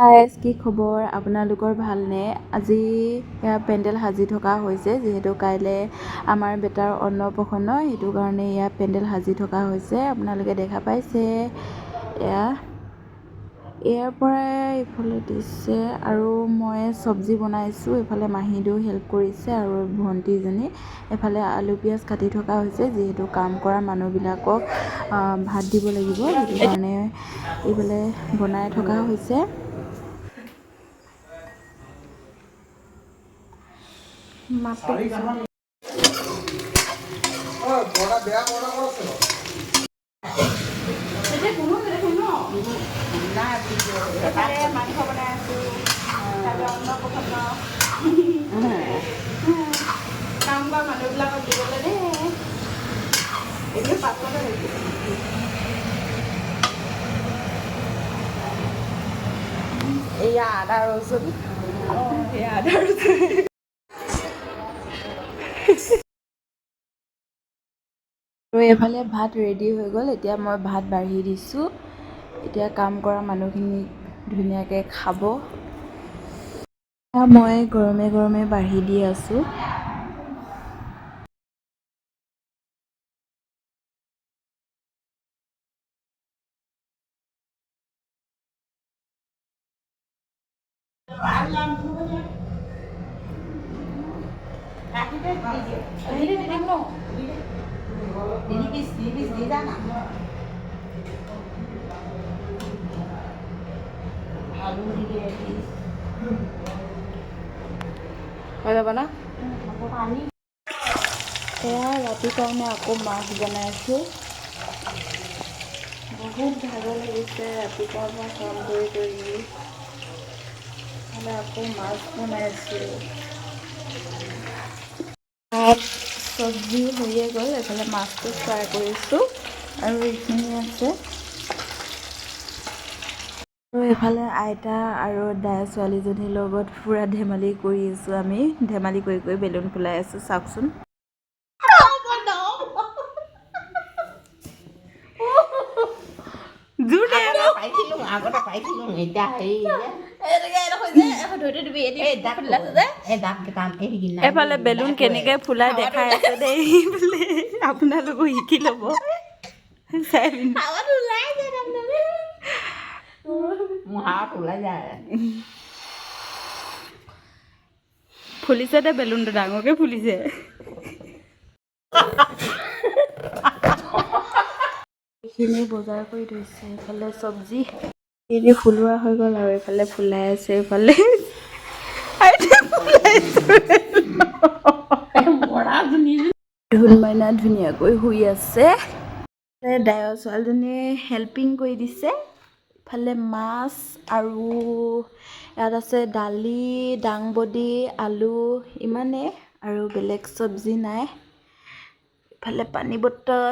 Guys কি খবৰ আপোনালোকৰ ভালনে? আজি পেণ্ডেল সাজি থকা হৈছে যিহেতু কাইলৈ আমাৰ বেটাৰ অন্নপ্ৰসন্ন, সেইটো কাৰণে ইয়াত পেণ্ডেল সাজি থকা হৈছে। আপোনালোকে দেখা পাইছে ইয়াৰ পৰাই এইফালে দিছে আৰু মই চব্জি বনাইছোঁ। এইফালে মাহীদেউ হেল্প কৰিছে আৰু ভণ্টিজনী। এফালে আলু পিঁয়াজ কাটি থকা হৈছে যিহেতু কাম কৰা মানুহবিলাকক ভাত দিব লাগিব, সেইটো কাৰণে এইফালে বনাই থকা হৈছে। মাংস বনাই আছোঁ, অন্নপ্ৰসন্ন কাম কৰা মানুহবিলাকক দিবলৈ দেই। এইটো পাছতে এয়া আদা ৰচুন, এয়া আদা ৰচুন। আৰু এইফালে ভাত ৰেডি হৈ গ'ল। এতিয়া মই ভাত বাঢ়ি দিছোঁ। এতিয়া কাম কৰা মানুহখিনি ধুনীয়াকৈ খাব। মই গৰমে গৰমে বাঢ়ি দি আছোঁ। হৈ যাব না? এয়া ৰাতিৰ কাৰণে আকৌ মাছ বনাইছোঁ। বহুত ভাগৰ লাগিছে ৰাতিপুৱাৰ পৰা কাম কৰি। আকৌ মাছ বনাইছোঁ। ভাত চব্জি হৈয়ে গ'ল। এইফালে মাছটো ফ্ৰাই কৰিছোঁ আৰু এইখিনি আছে। আৰু এইফালে আইতা আৰু ছোৱালীজনীৰ লগত পুৰা ধেমালি কৰি আছোঁ আমি। ধেমালি কৰি বেলুন ফুলাই আছোঁ, চাওকচোন। এফালে বেলুন কেনেকৈ ফুলাই দেখাই আছে দেই, আপোনালোকো শিকি ল'ব। ফুলিছে দে, বেলুনটো ডাঙৰকৈ ফুলিছে। এইখিনি বজাৰ কৰি থৈছে। এইফালে চব্জি এইখিনি ফুলোৱা হৈ গ'ল আৰু এইফালে ফুলাই আছে। এইফালে ধুন মাইনা ধুনীয়াকৈ শুই আছে। ছোৱালীজনীয়ে হেল্পিং কৰি দিছে। ইফালে মাছ আৰু ইয়াত আছে দালি, দাংবডি, আলু, ইমানেই আৰু বেলেগ চব্জি নাই। ইফালে পানী বটল।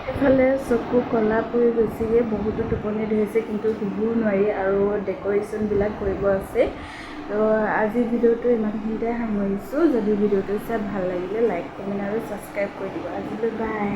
এইফালে চকু ক'লা পৰি গৈছেগৈ, বহুতো টোপনি ধৰিছে কিন্তু শুবও নোৱাৰি আৰু ডেক'ৰেশ্যনবিলাক কৰিব আছে। তো আজিৰ ভিডিঅ'টো ইমানখিনিতে সামৰিছোঁ। যদি ভিডিঅ'টো চাই ভাল লাগিলে লাইক, কমেণ্ট আৰু ছাবস্ক্ৰাইব কৰি দিব। আজিলৈ বাই।